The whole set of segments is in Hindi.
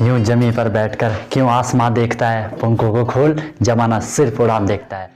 यूं जमी पर बैठकर क्यों आसमां देखता है, पंखों को खोल जमाना सिर्फ उड़ान देखता है।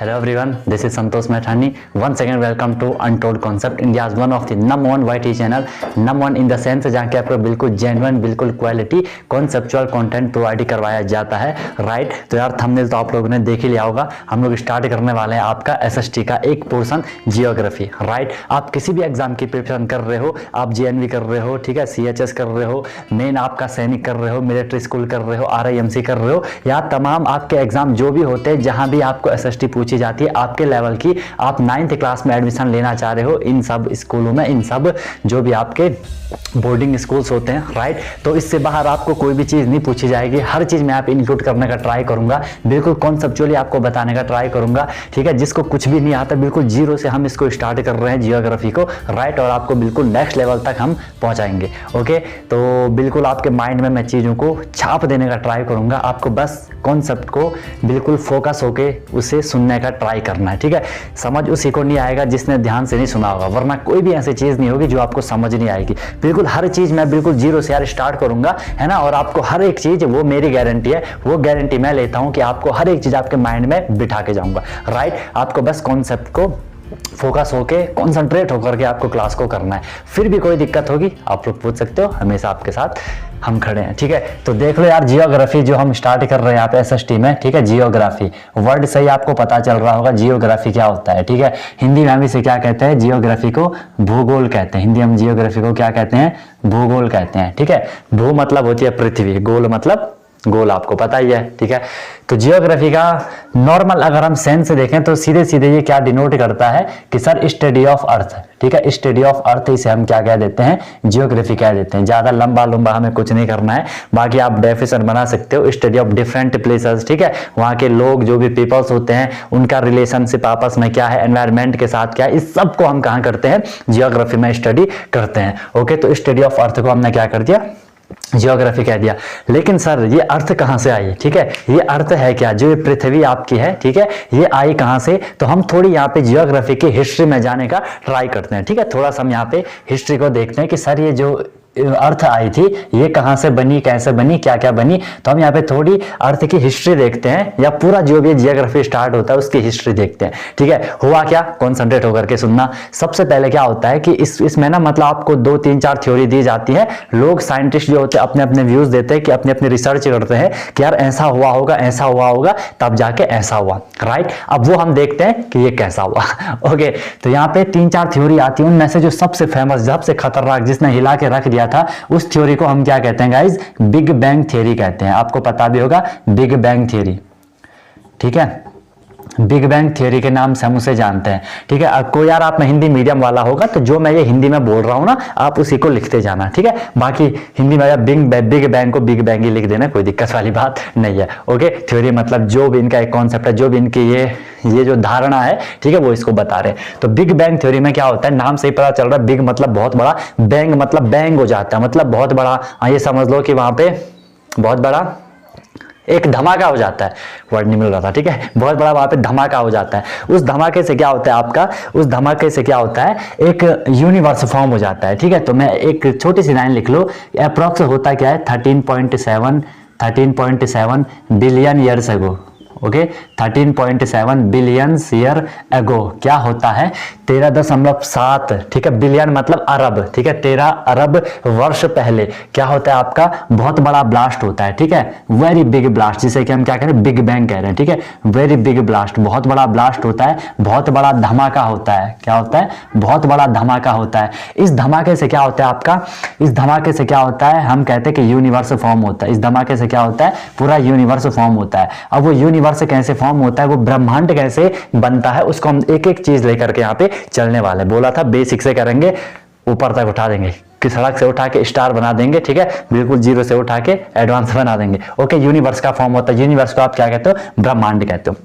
Hello everyone, this is Santosh Maithani. Once again welcome to Untold Concept, India's one of the number one YT channel, number one in the sense जहाँ के आपको बिल्कुल जेन्युइन, बिल्कुल क्वालिटी कॉन्सेप्चुअल कंटेंट प्रोवाइड करवाया जाता है, राइट। तो यार थंबनेल तो आप लोगों ने देख ही लिया होगा। हम लोग स्टार्ट करने वाले हैं आपका SST का एक पोर्शन जियोग्राफी, राइट। आप किसी भी एग्जाम की प्रिपरेशन कर रहे हो, आप JNV कर रहे हो, ठीक है, CHS कर रहे हो, मेन आपका सैनिक कर रहे हो, मिलिट्री स्कूल कर रहे हो, RIMC कर रहे हो, या तमाम आपके एग्जाम जो भी होते हैं जहाँ भी आपको SST पूछी जाती है आपके लेवल की, आप 9th क्लास में एडमिशन लेना चाह रहे हो इन सब स्कूलों में, इन सब जो भी आपके बोर्डिंग स्कूल्स होते हैं, राइट। तो इससे बाहर आपको कोई भी चीज़ नहीं पूछी जाएगी, हर चीज़ मैं आप इंक्लूड करने का ट्राई करूंगा, बिल्कुल कॉन्सेप्चुअली आपको बताने का ट्राई करूंगा, ठीक है। जिसको कुछ भी नहीं आता बिल्कुल जीरो से हम इसको स्टार्ट कर रहे हैं जियोग्राफी को, राइट, और आपको बिल्कुल नेक्स्ट लेवल तक हम पहुंचाएंगे, ओके। तो बिल्कुल आपके माइंड में मैं चीज़ों को छाप देने का ट्राई करूंगा, आपको बस कॉन्सेप्ट को बिल्कुल फोकस होके उसे सुनने का ट्राई करना है, ठीक है। समझ उसी को नहीं आएगा जिसने ध्यान से नहीं सुना होगा, वरना कोई भी ऐसी चीज़ नहीं होगी जो आपको समझ नहीं आएगी। बिल्कुल हर चीज़ मैं बिल्कुल जीरो से यार स्टार्ट करूंगा, है ना, और आपको हर एक चीज़, वो मेरी गारंटी है, वो गारंटी मैं लेता हूं कि आपको हर एक चीज़ आपके माइंड में बिठा के जाऊंगा, राइट। आपको बस कॉन्सेप्ट को फोकस होके कंसंट्रेट होकर के आपको क्लास को करना है। फिर भी कोई दिक्कत होगी आप लोग पूछ सकते हो, हमेशा आपके साथ हम खड़े हैं, ठीक है। तो देख लो यार जियोग्राफी जो हम स्टार्ट कर रहे हैं यहाँ पे SST में, ठीक है। जियोग्राफी वर्ड से ही आपको पता चल रहा होगा जियोग्राफी क्या होता है, ठीक है। हिंदी में हम इसे क्या कहते हैं, जियोग्राफी को भूगोल कहते हैं। हिंदी हम जियोग्राफी को क्या कहते हैं, भूगोल कहते हैं, ठीक है। भू मतलब होती है पृथ्वी, गोल मतलब गोल, आपको पता ही है, ठीक है। तो जियोग्राफी का नॉर्मल अगर हम सेंस देखें तो सीधे सीधे ये क्या डिनोट करता है कि सर स्टडी ऑफ अर्थ, ठीक है। स्टडी ऑफ अर्थ इसे हम क्या कह देते हैं, जियोग्राफी कह देते हैं। ज्यादा लंबा लंबा हमें कुछ नहीं करना है, बाकी आप डेफिनेशन बना सकते हो, स्टडी ऑफ डिफरेंट प्लेसेस, ठीक है। वहाँ के लोग जो भी पीपल्स होते हैं उनका रिलेशनशिप आपस में क्या है, एनवायरमेंट के साथ क्या है, इस सब को हम कहाँ करते हैं, जियोग्राफी में स्टडी करते हैं, ओके। तो स्टडी ऑफ अर्थ को हमने क्या कर दिया, जियोग्राफी कह दिया। लेकिन सर ये अर्थ कहां से आई, ठीक है, ये अर्थ है क्या, जो ये पृथ्वी आपकी है, ठीक है, ये आई कहां से। तो हम थोड़ी यहाँ पे जियोग्राफी की हिस्ट्री में जाने का ट्राई करते हैं, ठीक है। थोड़ा सा हम यहाँ पे हिस्ट्री को देखते हैं कि सर ये जो अर्थ आई थी ये कहां से बनी, कैसे बनी, क्या क्या बनी। तो हम यहाँ पे थोड़ी अर्थ की हिस्ट्री देखते हैं, या पूरा जो भी जियोग्राफी स्टार्ट होता है उसकी हिस्ट्री देखते हैं, ठीक है। हुआ क्या, कॉन्सेंट्रेट होकर के सुनना। सबसे पहले क्या होता है कि इसमें ना मतलब आपको 2 3 4 थ्योरी दी जाती है। लोग साइंटिस्ट जो होते हैं अपने अपने व्यूज देते हैं कि अपने अपने रिसर्च करते हैं कि यार ऐसा हुआ होगा, ऐसा हुआ होगा, तब जाके ऐसा हुआ, राइट। अब वो हम देखते हैं कि ये कैसा हुआ, ओके। तो यहाँ पे 3 4 थ्योरी आती है, उनमें से जो सबसे फेमस, सबसे खतरनाक, जिसने हिला के रख दिया था, उस थ्योरी को हम क्या कहते हैं गाइज, बिग बैंग थ्योरी कहते हैं। आपको पता भी होगा बिग बैंग थ्योरी, ठीक है। बिग बैंग थ्योरी के नाम से हम उसे जानते हैं, ठीक है। कोई यार आप में हिंदी मीडियम वाला होगा तो जो मैं ये हिंदी में बोल रहा हूं ना आप उसी को लिखते जाना, ठीक है। बाकी हिंदी में बिग बैंग को बिग बैंग ही लिख देना, कोई दिक्कत वाली बात नहीं है, ओके। थ्योरी मतलब जो भी इनका एक कॉन्सेप्ट है, जो भी इनकी ये जो धारणा है, ठीक है, वो इसको बता रहे हैं। तो बिग बैंग थ्योरी में क्या होता है, नाम से ही पता चल रहा है, बिग मतलब बहुत बड़ा, बैंग मतलब बैंग हो जाता है, मतलब बहुत बड़ा। ये समझ लो कि वहां पे बहुत बड़ा एक धमाका हो जाता है, वर्ड नहीं मिल रहा था, ठीक है। बहुत बड़ा वहां पे धमाका हो जाता है। उस धमाके से क्या होता है आपका, उस धमाके से क्या होता है, एक यूनिवर्स फॉर्म हो जाता है, ठीक है। तो मैं एक छोटी सी लाइन लिख लो, अप्रॉक्स होता क्या है, 13.7 billion years ago, okay. 13.7 billion year ago क्या होता है, 13.7, ठीक है, बिलियन मतलब अरब, ठीक है, 13 अरब वर्ष पहले क्या होता है आपका, बहुत बड़ा ब्लास्ट होता है, ठीक है। वेरी बिग ब्लास्ट, जिसे कि हम क्या कह रहे हैं, बिग बैंग कह रहे हैं, ठीक है। वेरी बिग ब्लास्ट, बहुत बड़ा ब्लास्ट होता है, बहुत बड़ा धमाका होता है। क्या होता है, बहुत बड़ा धमाका होता है। इस धमाके से क्या होता है आपका, इस धमाके से क्या होता है, हम कहते हैं कि यूनिवर्स फॉर्म होता है। इस धमाके से क्या होता है, पूरा यूनिवर्स फॉर्म होता है। अब वो यूनिवर्स कैसे फॉर्म होता है, वो ब्रह्मांड कैसे बनता है, उसको हम एक एक चीज लेकर के यहाँ पे चलने वाले। बोला था बेसिक से करेंगे, ऊपर तक उठा देंगे, कि सड़क से उठा के स्टार बना देंगे, ठीक है, बिल्कुल जीरो से उठा के एडवांस बना देंगे, ओके। यूनिवर्स का फॉर्म होता है, यूनिवर्स को आप क्या कहते हो, ब्रह्मांड कहते हो,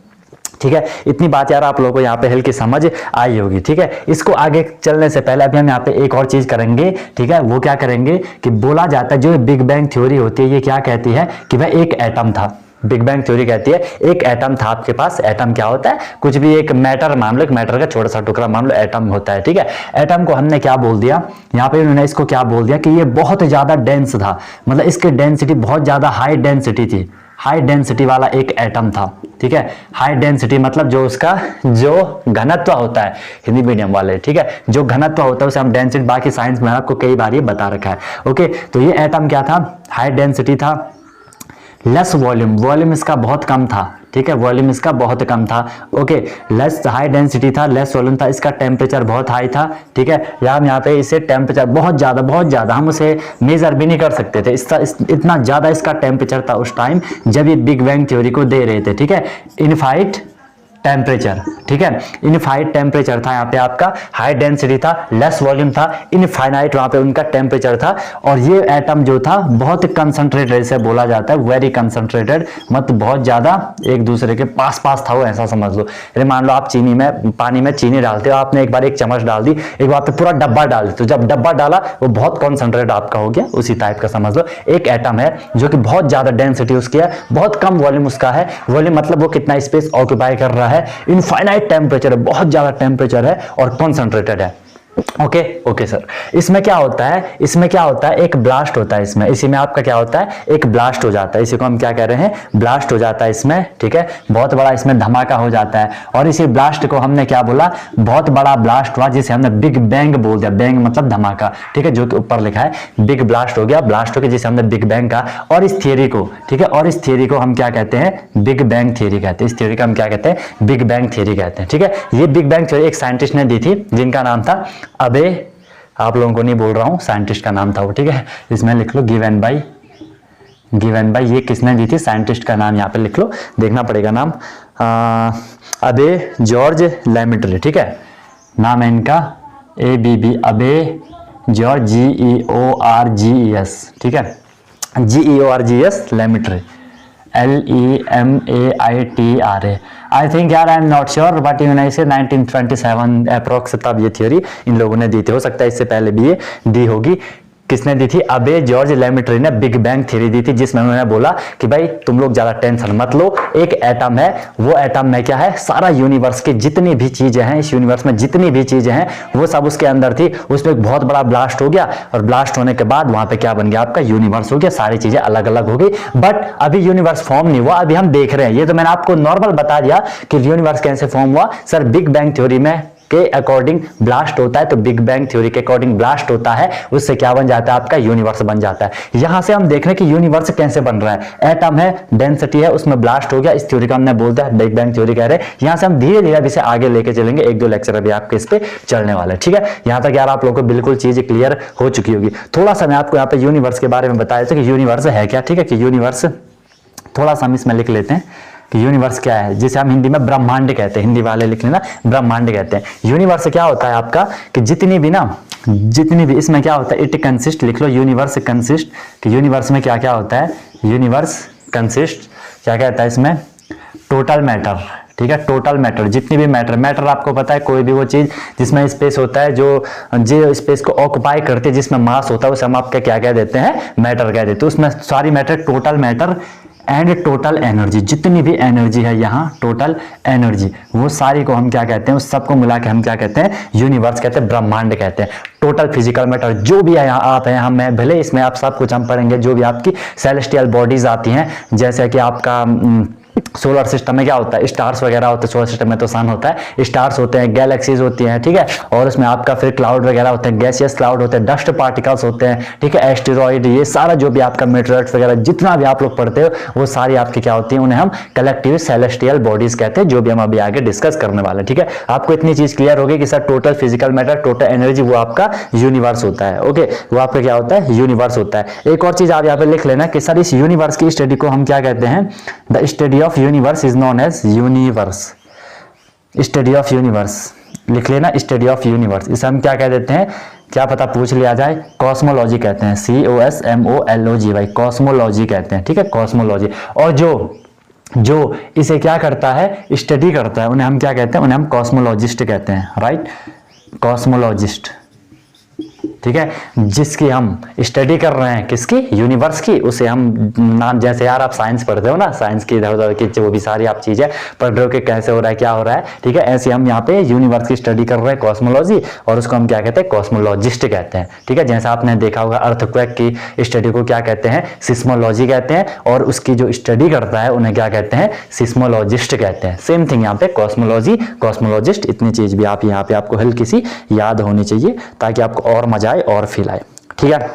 ठीक है। इतनी बात यार आप लोगों को यहाँ पे हल्की समझ आई होगी, ठीक है। इसको आगे चलने से पहले अभी हम यहाँ पे एक और चीज करेंगे, ठीक है। वो क्या करेंगे कि बोला जाता है, जो बिग बैंग थ्योरी होती है ये क्या कहती है कि वह एक एटम था, बिग बैंग थ्योरी कहती है एक एटम था आपके पास। एटम क्या होता है? कुछ भी एक मैटर मान लो, एक मैटर का छोटा सा टुकड़ा मान लो एटम होता है, ठीक है। एटम को हमने क्या बोल दिया यहाँ पे, उन्होंने इसको क्या बोल दिया कि ये बहुत ज्यादा डेंस था, मतलब इसकी डेंसिटी बहुत ज्यादा हाई डेंसिटी थी, हाई डेंसिटी वाला एक एटम था, ठीक है। हाई डेंसिटी मतलब जो उसका जो घनत्व होता है, हिंदी मीडियम वाले, ठीक है, जो घनत्व होता है उसे हम डेंसिटी, बाकी साइंस में आपको कई बार ये बता रखा है, ओके। तो ये एटम क्या था? हाई डेंसिटी था, लेस वॉल्यूम, वॉल्यूम इसका बहुत कम था, ठीक है, वॉल्यूम इसका बहुत कम था, ओके। लेस हाई डेंसिटी था, लेस वॉल्यूम था, इसका टेम्परेचर बहुत हाई था, ठीक है। या हम यहाँ पे इसे टेम्परेचर बहुत ज्यादा हम उसे मेजर भी नहीं कर सकते थे, इतना ज्यादा इसका टेम्परेचर था उस टाइम जब ये बिग बैंग थ्योरी को दे रहे थे, ठीक है। इनफाइट टेम्परेचर, ठीक है, इनफाइट टेम्परेचर था यहाँ पे आपका, हाई डेंसिटी था, लेस वॉल्यूम था, इनफाइनाइट वहां पे उनका टेम्परेचर था। और ये एटम जो था बहुत कंसंट्रेटेड, इसे बोला जाता है वेरी कंसंट्रेटेड, मतलब बहुत ज्यादा एक दूसरे के पास पास था वो, ऐसा समझ लो। अरे मान लो आप चीनी में, पानी में चीनी डालते हो, आपने एक बार एक चम्मच डाल दी, एक बार पे पूरा डब्बा डाल दी, तो जब डब्बा डाला वो बहुत कॉन्सेंट्रेट आपका हो गया, उसी टाइप का समझ लो। एक एटम है जो कि बहुत ज्यादा डेंसिटी उसकी है, बहुत कम वॉल्यूम उसका है, वॉल्यूम मतलब वो कितना स्पेस ऑक्यूपाई कर रहा है, इनफाइनाइट टेम्परेचर है, बहुत ज्यादा टेम्परेचर है और कॉन्सेंट्रेटेड है, ओके ओके सर। इसमें क्या होता है, इसमें क्या होता है, एक ब्लास्ट होता है इसमें, इसी में आपका क्या होता है, एक ब्लास्ट हो जाता है, इसी को हम क्या कह रहे हैं, ब्लास्ट हो जाता है इसमें, ठीक है। बहुत बड़ा इसमें धमाका हो जाता है और इसी ब्लास्ट को हमने क्या बोला, बहुत बड़ा ब्लास्ट हुआ जिसे हमने बिग बैंग बोल दिया, बैंग मतलब धमाका, ठीक है, जो कि ऊपर लिखा है बिग ब्लास्ट हो गया, ब्लास्ट हो गया जिसे हमने बिग बैंग कहा। और इस थियरी को, ठीक है, और इस थियरी को हम क्या कहते हैं, बिग बैंग थियरी कहते हैं, इस थियरी का हम क्या कहते हैं, बिग बैंग थियरी कहते हैं, ठीक है। ये बिग बैंग थियरी एक साइंटिस्ट ने दी थी जिनका नाम था अबे, आप लोगों को नहीं बोल रहा हूं, साइंटिस्ट का नाम था वो, ठीक है, इसमें लिख लो गिवन बाय, ये किसने दी थी, साइंटिस्ट का नाम यहाँ पे लिख लो, देखना पड़ेगा नाम, अबे जॉर्ज लैमेट्रे, ठीक है, नाम है इनका ABB, अबे जॉर्ज GEORGES, ठीक है, GEORGES लैमेट्रे, LEMAITRA। आई थिंक यार, I am not sure, but United से 1927 अप्रोक्स तब ये थ्योरी इन लोगों ने दी थी, हो सकता है इससे पहले भी ये दी होगी। किसने दी थी? अबे जॉर्ज लैमेट्रे ने बिग बैंग थ्योरी दी थी, जिसमें उन्होंने बोला कि भाई तुम लोग ज्यादा टेंशन मत लो, एक एटम है, वो एटम में क्या है, सारा यूनिवर्स की जितनी भी चीजें हैं, इस यूनिवर्स में जितनी भी चीजें हैं वो सब उसके अंदर थी, उसमें एक बहुत बड़ा ब्लास्ट हो गया और ब्लास्ट होने के बाद वहां पे क्या बन गया, आपका यूनिवर्स हो गया, सारी चीजें अलग अलग हो गई। बट अभी यूनिवर्स फॉर्म नहीं हुआ, अभी हम देख रहे हैं, ये तो मैंने आपको नॉर्मल बता दिया कि यूनिवर्स कैसे फॉर्म हुआ। सर बिग बैंग थ्योरी में के अकॉर्डिंग ब्लास्ट होता है, तो बिग बैंग थ्योरी के अकॉर्डिंग ब्लास्ट होता है, उससे क्या बन जाता है, आपका यूनिवर्स बन जाता है। यहां से हम देख रहे हैं कि यूनिवर्स कैसे बन रहा है, एटम है, डेंसिटी है, उसमें ब्लास्ट हो गया, इस थ्योरी का हमने बोल दिया बिग बैंग थ्योरी कह रहे हैं। यहां से हम धीरे धीरे इसे आगे लेके चलेंगे, एक दो लेक्चर अभी आपके इस पे चलने वाले, ठीक है। यहां तक यार आप लोगों को बिल्कुल चीज क्लियर हो चुकी होगी। थोड़ा सा मैं आपको यहाँ पे यूनिवर्स के बारे में बताया था कि यूनिवर्स है क्या, ठीक है, कि यूनिवर्स थोड़ा सा हम इसमें लिख लेते हैं कि यूनिवर्स क्या है, जिसे हम हिंदी में ब्रह्मांड कहते हैं, हिंदी वाले लिख लेना, ब्रह्मांड कहते हैं। यूनिवर्स क्या होता है आपका, कि जितनी भी इसमें क्या होता है, इट कंसिस्ट, लिख लो यूनिवर्स कंसिस्ट, कि यूनिवर्स में क्या क्या होता है, यूनिवर्स कंसिस्ट क्या कहता है इसमें, टोटल मैटर, ठीक है, टोटल मैटर, जितनी भी मैटर आपको पता है, कोई भी वो चीज जिसमें स्पेस होता है, जो स्पेस को ऑक्युपाई करते हैं, जिसमें मास होता है, उसे हम आपके क्या कह देते हैं, मैटर कह देते हैं। उसमें सारी matter, total matter and total energy, जितनी भी एनर्जी है यहाँ, टोटल एनर्जी, वो सारी को हम क्या कहते हैं, उस सबको मिला के हम क्या कहते हैं, यूनिवर्स कहते हैं, ब्रह्मांड कहते हैं। टोटल फिजिकल मैटर जो भी है, यहाँ आप हैं, हम हैं, भले इसमें आप सब कुछ हम पढ़ेंगे, जो भी आपकी सेलेस्टियल बॉडीज आती हैं, जैसे कि आपका सोलर सिस्टम में क्या होता है, स्टार्स वगैरह होते हैं, सोलर सिस्टम में तो सन होता है, स्टार्स होते हैं, गैलेक्सीज होती हैं, ठीक है, और उसमें आपका फिर क्लाउड वगैरह होते हैं, गैसियस क्लाउड होते हैं, डस्ट पार्टिकल्स होते हैं, ठीक है, एस्टेरॉइड, ये सारा जो भी आपका मेटेरियल्स वगैरह जितना भी आप लोग पढ़ते हो, वो सारी आपकी क्या होती है, उन्हें हम कलेक्टिव सेलेस्टियल बॉडीज कहते हैं, जो भी हम अभी आगे डिस्कस करने वाले हैं, ठीक है। आपको इतनी चीज क्लियर होगी कि sir total physical matter, total energy, वो आपका यूनिवर्स होता है, ओके, वो आपका क्या होता है, यूनिवर्स होता है। एक और चीज आप यहाँ पे लिख लेना कि सर इस यूनिवर्स की स्टडी को हम क्या कहते हैं, the study of universe is known as universe, study of universe लिख लेना, स्टडी ऑफ यूनिवर्स, इसे हम क्या कह देते हैं, क्या पता पूछ लिया जाए, कॉस्मोलॉजी कहते हैं, COSMOLOGY, कॉस्मोलॉजी कहते हैं, ठीक है, कॉस्मोलॉजी। और जो इसे क्या करता है, स्टडी करता है, उन्हें हम क्या कहते हैं, उन्हें हम कॉस्मोलॉजिस्ट कहते हैं, राइट, कॉस्मोलॉजिस्ट, ठीक है, जिसकी हम स्टडी कर रहे हैं, किसकी, यूनिवर्स की, उसे हम नाम, जैसे यार आप साइंस पढ़ते हो ना, साइंस की इधर उधर की जो भी सारी आप चीजें पढ़ रहे हो कि कैसे हो रहा है, क्या हो रहा है, ठीक है, ऐसे हम यहाँ पे यूनिवर्स की स्टडी कर रहे हैं, कॉस्मोलॉजी, और उसको हम क्या कहते हैं, कॉस्मोलॉजिस्ट कहते हैं। ठीक है, जैसा आपने देखा होगा अर्थक्वेक की स्टडी को क्या कहते हैं, सिस्मोलॉजी कहते हैं, और उसकी जो स्टडी करता है उन्हें क्या कहते हैं, सिस्मोलॉजिस्ट कहते हैं। सेम थिंग यहाँ पे कॉस्मोलॉजी, कॉस्मोलॉजिस्ट, इतनी चीज भी आप यहाँ पे आपको हल्की सी याद होनी चाहिए ताकि आपको और मजा आए और फील आए। ठीक है,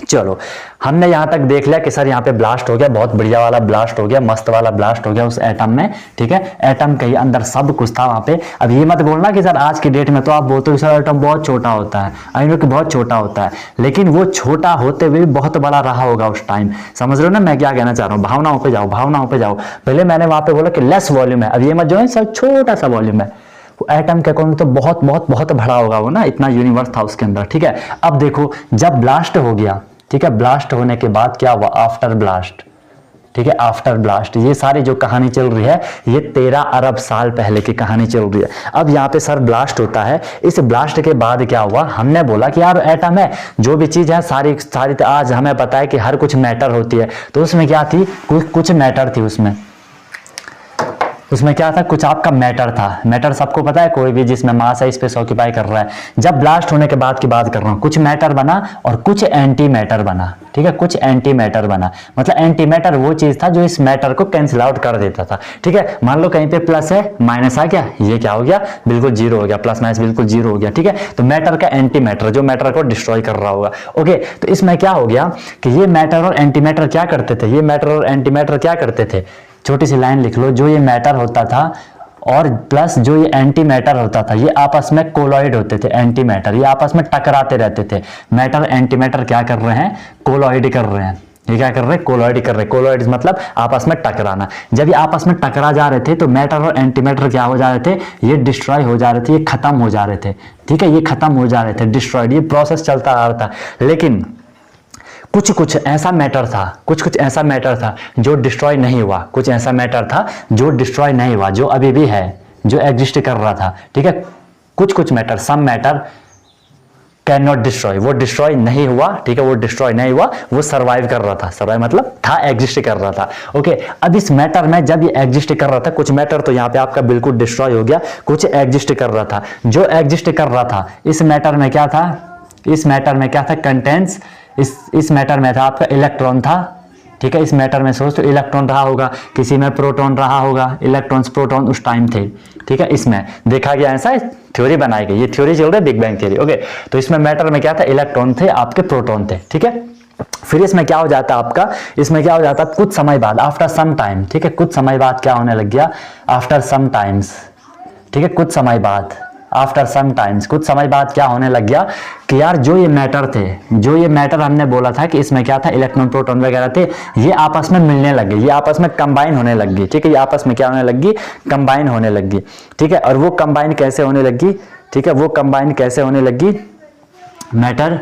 चलो हमने यहां तक देख लिया कि सर यहाँ पे ब्लास्ट हो गया, बहुत बढ़िया वाला ब्लास्ट हो गया, मस्त वाला ब्लास्ट हो गया उस एटम में। ठीक है, एटम के अंदर सब कुछ था वहां पे। अब ये मत बोलना कि सर आज की डेट में तो आप बोलते हो सर एटम बहुत छोटा होता है, आई नो कि बहुत छोटा होता है, लेकिन वो छोटा होते हुए भी बहुत बड़ा रहा होगा उस टाइम। समझ रहे हो ना मैं क्या कहना चाह रहा हूँ? भावनाओं पे जाओ, भावनाओं पे जाओ। पहले मैंने वहां पे बोला कि लेस वॉल्यूम है, अब ये मत जो है सर छोटा सा वॉल्यूम है, एटम के अकॉर्डिंग तो बहुत बहुत बहुत बड़ा होगा वो ना, इतना यूनिवर्स था उसके अंदर। ठीक है, अब देखो जब ब्लास्ट हो गया, ठीक है, ब्लास्ट होने के बाद क्या हुआ, आफ्टर ब्लास्ट। ठीक है, आफ्टर ब्लास्ट, ये सारी जो कहानी चल रही है ये 13 अरब साल पहले की कहानी चल रही है। अब यहाँ पे सर ब्लास्ट होता है, इस ब्लास्ट के बाद क्या हुआ, हमने बोला कि यार एटम है, जो भी चीज है सारी सारी, आज हमें पता है कि हर कुछ मैटर होती है, तो उसमें क्या थी, कुछ मैटर थी उसमें क्या था, कुछ आपका मैटर था। मैटर सबको पता है, कोई भी जिसमें मास है स्पेस ऑक्यूपाई कर रहा है। जब ब्लास्ट होने के बाद की बात कर रहा हूं, कुछ मैटर बना और कुछ एंटी मैटर बना। ठीक है, कुछ एंटी मैटर बना, मतलब एंटी मैटर वो चीज था जो इस मैटर को कैंसिल आउट कर देता था। ठीक है, मान लो कहीं पे प्लस है, माइनस आ गया, ये क्या हो गया, बिल्कुल जीरो हो गया, प्लस माइनस बिल्कुल जीरो हो गया। ठीक है, तो मैटर का एंटी मैटर जो मैटर को डिस्ट्रॉय कर रहा होगा। ओके, तो इसमें क्या हो गया कि ये मैटर और एंटी मैटर क्या करते थे, ये मैटर और एंटी मैटर क्या करते थे, छोटी सी लाइन लिख लो, जो ये मैटर होता था और प्लस जो ये एंटी मैटर होता था, ये आपस में कोलॉइड होते थे। एंटी मैटर ये आपस में टकराते रहते थे। मैटर एंटी मैटर क्या कर रहे हैं, कोलॉइड कर रहे हैं। ये क्या कर रहे हैं, कोलॉइड कर रहे हैं। कोलॉइड मतलब आपस में टकराना। जब ये आपस में टकरा जा रहे थे तो मैटर और एंटी मैटर क्या हो जा रहे थे, ये डिस्ट्रॉय हो जा रहे थे, ये खत्म हो जा रहे थे। ठीक है, ये खत्म हो जा रहे थे, डिस्ट्रॉयड, ये प्रोसेस चलता आ रहा था। लेकिन कुछ ऐसा मैटर था, कुछ ऐसा मैटर था जो डिस्ट्रॉय नहीं हुआ, कुछ ऐसा मैटर था जो डिस्ट्रॉय नहीं हुआ, जो अभी भी है, जो एग्जिस्ट कर रहा था। ठीक है, कुछ matter, some matter can not destroy, वो डिस्ट्रॉय नहीं हुआ। ठीक है, वो डिस्ट्रॉय नहीं हुआ, वो सर्वाइव कर रहा था। सर्वाइव मतलब था, एग्जिस्ट कर रहा था। ओके, अब इस मैटर में जब ये एग्जिस्ट कर रहा था, कुछ मैटर तो यहाँ पे आपका बिल्कुल डिस्ट्रॉय हो गया, कुछ एग्जिस्ट कर रहा था। जो एग्जिस्ट कर रहा था इस मैटर में क्या था, इस मैटर में क्या था, कंटेंट्स, इस मैटर में था आपका इलेक्ट्रॉन था। ठीक है, इस मैटर में सोच तो इलेक्ट्रॉन रहा होगा, किसी में प्रोटॉन रहा होगा, इलेक्ट्रॉन्स प्रोटॉन उस टाइम थे। ठीक है, इसमें देखा गया, ऐसा थ्योरी बनाई गई, ये थ्योरी चल रही है बिग बैंग थ्योरी। ओके, तो इसमें मैटर में क्या था, इलेक्ट्रॉन थे, आपके प्रोटॉन थे। ठीक है, फिर इसमें क्या हो जाता आपका, इसमें क्या हो जाता कुछ समय बाद, आफ्टर सम टाइम। ठीक है, कुछ समय बाद क्या होने लग गया, आफ्टर सम टाइम्स। ठीक है, कुछ समय बाद, आफ्टर सम टाइम्स, कुछ समय बाद क्या होने लग गया कि यार जो ये मैटर थे, जो ये मैटर हमने बोला था कि इसमें क्या था, इलेक्ट्रॉन प्रोटॉन वगैरह थे, ये आपस में मिलने लग गए, ये आपस में कंबाइन होने लग गई। ठीक है, ये आपस में क्या होने लगी, कंबाइन होने लगी। ठीक है, और वो कंबाइन कैसे होने लगी, ठीक है, वो कंबाइन कैसे होने लगी, मैटर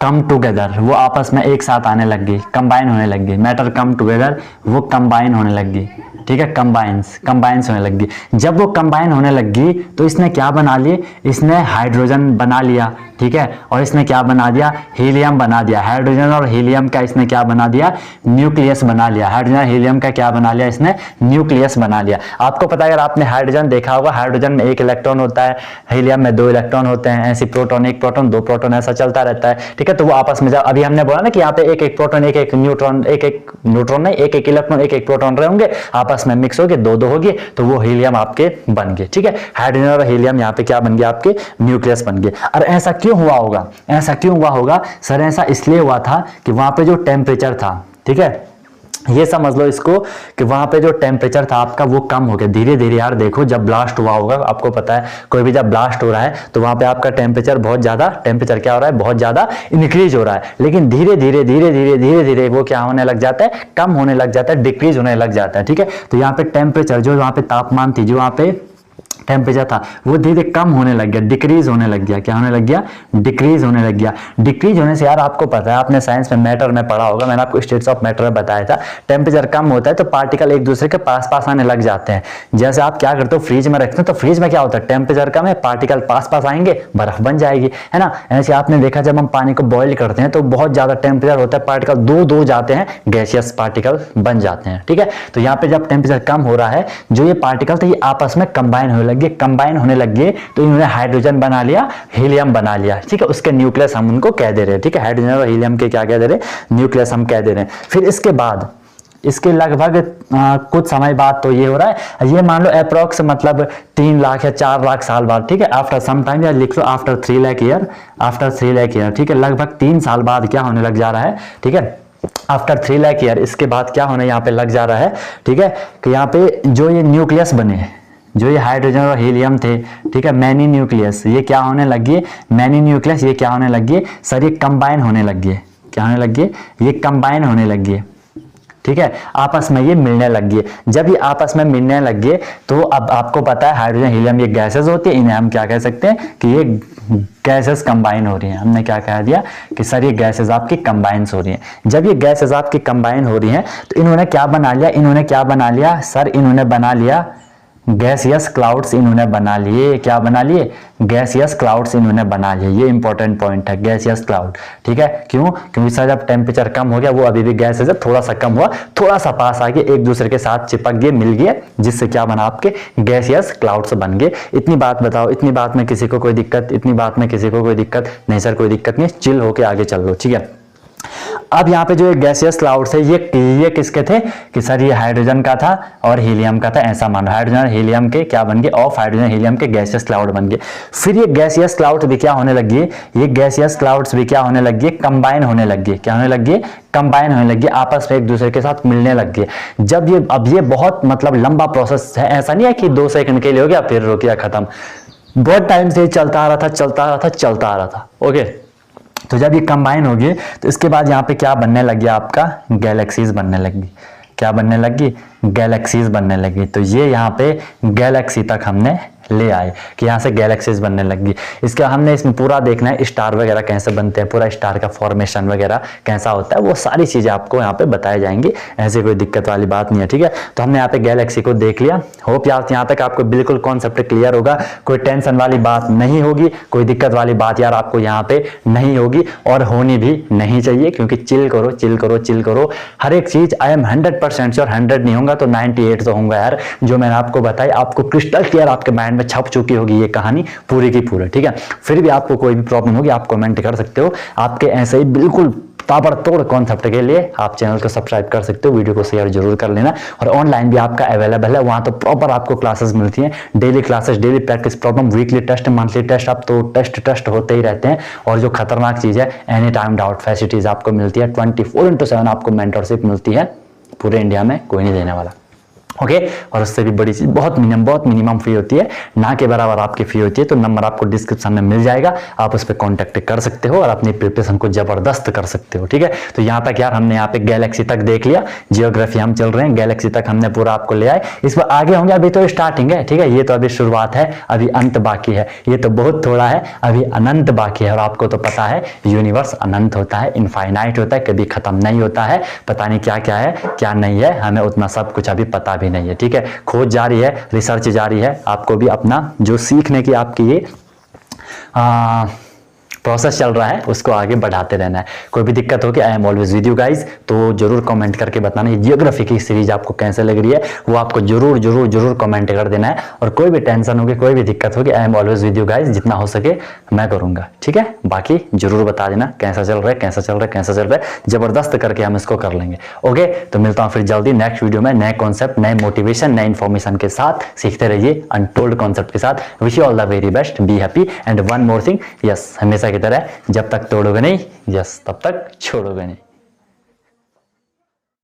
कम टुगेदर, वो आपस में एक साथ आने लग गई, कंबाइन होने लग गई। मैटर कम टुगेदर, वो कंबाइन होने लग गई। ठीक है, कंबाइंस होने लग गई। जब वो कंबाइन होने लग गई तो इसने क्या बना लिए, इसने हाइड्रोजन बना लिया। ठीक है, और इसने क्या बना दिया, हीलियम बना दिया। हाइड्रोजन और हीलियम का इसने क्या बना दिया, न्यूक्लियस बना लिया। हाइड्रोजन हीलियम का क्या बना लिया, इसने न्यूक्लियस बना लिया। आपको पता है, अगर आपने हाइड्रोजन देखा होगा, हाइड्रोजन में 1 इलेक्ट्रॉन होता है, हीलियम में 2 इलेक्ट्रॉन होते हैं, ऐसी प्रोटॉन 1 प्रोटॉन 2 प्रोटॉन, ऐसा चलता रहता है। ठीक है, तो वो आपस में, जब अभी हमने बोला ना कि यहाँ पे एक प्रोटॉन, एक न्यूट्रॉन, एक न्यूट्रॉन नहीं, एक इलेक्ट्रॉन, एक प्रोटॉन रहेंगे, आपस में मिक्स हो गए, 2 होगी, तो वो हीलियम आपके बन गए। ठीक है, हाइड्रोजन और हीलियम यहाँ पे क्या बन गया, आपके न्यूक्लियस बन गए। और ऐसा क्यों हुआ होगा, ऐसा क्यों हुआ होगा सर, ऐसा इसलिए हुआ था कि वहां पे जो टेम्परेचर था, ठीक है, ये समझ लो इसको कि वहां पे जो टेम्परेचर था आपका वो कम हो गया धीरे धीरे। यार देखो, जब ब्लास्ट हुआ होगा, आपको पता है कोई भी जब ब्लास्ट हो रहा है तो वहां पे आपका टेम्परेचर बहुत ज्यादा, टेम्परेचर क्या हो रहा है, बहुत ज्यादा इंक्रीज हो रहा है। लेकिन धीरे धीरे वो क्या होने लग जाता है, कम होने लग जाता है, डिक्रीज होने लग जाता है। ठीक है, तो यहाँ पे टेम्परेचर, जो वहां पे तापमान थी, जो वहां पे टेम्परेचर था वो धीरे धीरे कम होने लग गया, डिक्रीज होने लग गया। क्या होने लग गया? डिक्रीज होने लग गया। डिक्रीज होने से यार आपको पता है, आपने साइंस में मैटर में पढ़ा होगा, मैंने आपको स्टेट्स ऑफ मैटर में बताया था, टेम्परेचर कम होता है तो पार्टिकल एक दूसरे के पास पास आने लग जाते हैं। जैसे आप क्या करते हो, फ्रिज में रखते हो तो फ्रिज में क्या होता है, टेम्परेचर कम है, पार्टिकल पास पास आएंगे, बर्फ बन जाएगी, है ना। ऐसे आपने देखा जब हम पानी को बॉईल करते हैं तो बहुत ज्यादा टेम्परेचर होता है, पार्टिकल दूर दूर जाते हैं, गैसियस पार्टिकल बन जाते हैं। ठीक है, तो यहाँ पे जब टेम्परेचर कम हो रहा है, जो ये पार्टिकल थे ये आपस में कंबाइन होने लगे, कंबाइन होने लग गए तो इन्होंने हाइड्रोजन बना लिया, हीलियम बना लिया। ठीक है, उसके न्यूक्लियस हम उनको कह दे रहे हैं। ठीक है, हाइड्रोजन और हीलियम के क्या कह दे रहे हैं, न्यूक्लियस हम कह दे रहे हैं। फिर इसके बाद इसके लगभग कुछ समय बाद तो ये हो रहा है, ये मान लो अप्रोक्स मतलब 3 लाख या 4 लाख साल बाद। ठीक है, आफ्टर सम टाइम, या लिख लो after 3 lakh year, after 3 lakh year. ठीक है, लगभग 3 साल बाद क्या होने लग जा रहा है, ठीक है, आफ्टर 3 लाख ईयर। इसके बाद क्या होने यहाँ पे लग जा रहा है, ठीक है, कि यहाँ पे जो ये न्यूक्लियस बने, जो ये हाइड्रोजन और हीलियम थे, ठीक है, मैनी न्यूक्लियस, ये क्या होने लगी, मैनी न्यूक्लियस ये क्या होने लगी सर, ये कंबाइन होने लगी। क्या होने लगी, ये कंबाइन होने लगी। ठीक है, आपस में ये मिलने लग गए। जब ये आपस में मिलने लग गए तो अब आपको पता है हाइड्रोजन हीलियम ये गैसेस होती है, इन्हें हम क्या कह सकते हैं कि ये गैसेस कंबाइन हो रही हैं। हमने क्या कह दिया कि सर ये गैसेस आपकी कंबाइंस हो रही हैं। जब ये गैसेस आपकी कंबाइन हो रही हैं तो इन्होंने क्या बना लिया, इन्होंने क्या बना लिया सर, इन्होंने बना लिया गैसियस क्लाउड्स, इन्होंने बना लिए। क्या बना लिए, गैसियस क्लाउड्स इन्होंने बना लिए। ये इंपॉर्टेंट पॉइंट है, गैसियस क्लाउड। ठीक है, क्यों, क्योंकि सर जब टेम्परेचर कम हो गया, वो अभी भी गैस है, थोड़ा सा कम हुआ, थोड़ा सा पास आके एक दूसरे के साथ चिपक गए, मिल गए, जिससे क्या बना, आपके गैसियस क्लाउड्स बन गए। इतनी बात बताओ, इतनी बात में किसी को कोई दिक्कत, इतनी बात में किसी को कोई दिक्कत नहीं सर, कोई दिक्कत नहीं, चिल होके आगे चल लो। ठीक है, अब यहाँ पे जो गैसियस क्लाउड्स है ये किसके थे कि सर ये हाइड्रोजन का था और हीलियम का था, ऐसा मानो। हाइड्रोजन और हीलियम के क्या बन गए, ऑफ हाइड्रोजन हीलियम के गैसियस क्लाउड बन गए। फिर ये गैसियस क्लाउड भी क्या होने लगी, ये गैसियस क्लाउड्स भी क्या होने लगी, कंबाइन होने लगी। क्या होने लगी, कंबाइन होने लगी, आपस में एक दूसरे के साथ मिलने लग गए। जब ये, अब ये बहुत मतलब लंबा प्रोसेस है, ऐसा नहीं है कि 2 सेकंड के लिए हो गया फिर रुक गया, खत्म। बहुत टाइम से चलता आ रहा था, चलता आ रहा था, चलता आ रहा था। ओके, तो जब ये कंबाइन हो गए तो इसके बाद यहाँ पे क्या बनने लग गया, आपका गैलेक्सीज बनने लगी। क्या बनने लगी, गैलेक्सीज बनने लगी। तो ये यहाँ पे गैलेक्सी तक हमने ले आए कि यहाँ से गैलेक्सीज बनने लगी। इसका हमने इसमें पूरा देखना है, स्टार वगैरह कैसे बनते हैं, पूरा स्टार का फॉर्मेशन वगैरह कैसा होता है, वो सारी चीजें आपको यहाँ पे बताई जाएंगी, ऐसी कोई दिक्कत वाली बात नहीं है। ठीक है, तो हमने यहाँ पे गैलेक्सी को देख लिया। होप यार यहाँ तक आपको बिल्कुल कॉन्सेप्ट क्लियर होगा, कोई टेंशन वाली बात नहीं होगी, कोई दिक्कत वाली बात यार आपको यहाँ पे नहीं होगी और होनी भी नहीं चाहिए, क्योंकि चिल करो, चिल करो, चिल करो, हर एक चीज। आई एम 100% श्योर, 100 नहीं होगा तो 98 तो होगा यार, जो मैंने आपको बताई, आपको क्रिस्टल क्लियर आपके माइंड में छप चुकी होगी ये कहानी पूरी की पूरी। ठीक है, फिर भी आपको कोई भी प्रॉब्लम होगी आप कमेंट कर सकते हो। आपके ऐसे ही बिल्कुल ताबड़तोड़ कॉन्सेप्ट के लिए आप चैनल को सब्सक्राइब कर सकते हो, वीडियो को शेयर जरूर कर लेना। और ऑनलाइन भी आपका अवेलेबल है, वहां तो प्रॉपर आपको क्लासेस मिलती हैं, daily classes, daily practice problem, weekly test, monthly test, अब तो टेस्ट होते ही रहते हैं। और जो खतरनाक चीज है, एनी टाइम डाउट फैसिलिटीज आपको मिलती है, 24/7 आपको मेंटरशिप मिलती है, पूरे इंडिया में कोई नहीं देने वाला। ओके, और उससे भी बड़ी चीज बहुत मिनिमम फी होती है, ना के बराबर आपकी फी होती है। तो नंबर आपको डिस्क्रिप्शन में मिल जाएगा, आप उस पर कॉन्टेक्ट कर सकते हो और अपनी प्रिपरेशन को जबरदस्त कर सकते हो। ठीक है, तो यहाँ तक यार हमने यहाँ पे गैलेक्सी तक देख लिया, जियोग्राफी हम चल रहे हैं, गैलेक्सी तक हमने पूरा आपको ले आए। इस पर आगे होंगे, अभी तो स्टार्टिंग है। ठीक है, ये तो अभी शुरुआत है, अभी अंत बाकी है, ये तो बहुत थोड़ा है, अभी अनंत बाकी है। और आपको तो पता है यूनिवर्स अनंत होता है, इनफाइनाइट होता है, कभी खत्म नहीं होता है, पता नहीं क्या क्या है क्या नहीं है, हमें उतना सब कुछ अभी पता भी नहीं है। ठीक है, खोज जारी है, रिसर्च जारी है, आपको भी अपना जो सीखने की आपकी ये प्रोसेस चल रहा है उसको आगे बढ़ाते रहना है। कोई भी दिक्कत हो कि I am always with you guys, तो जरूर कमेंट करके बताना। ये जियोग्राफी की सीरीज आपको कैसे लग रही है वो आपको जरूर जरूर जरूर कमेंट कर देना है। और कोई भी टेंशन होगी, कोई भी दिक्कत होगी, I am always with you guys, जितना हो सके मैं करूंगा। ठीक है, बाकी जरूर बता देना कैसा चल रहा है, कैसा चल रहा है, कैसा चल रहा है, जबरदस्त करके हम इसको कर लेंगे। ओके, तो मिलता हूं फिर जल्दी नेक्स्ट वीडियो में, नए कॉन्सेप्ट, नए मोटिवेशन, नए इन्फॉर्मेशन के साथ। सीखते रहिए अनटोल्ड कॉन्सेप्ट के साथ। Wish you all the very best, be happy and one more thing, yes, हमेशा की तरह जब तक तोड़ोगे नहीं, यस, तब तक छोड़ोगे नहीं।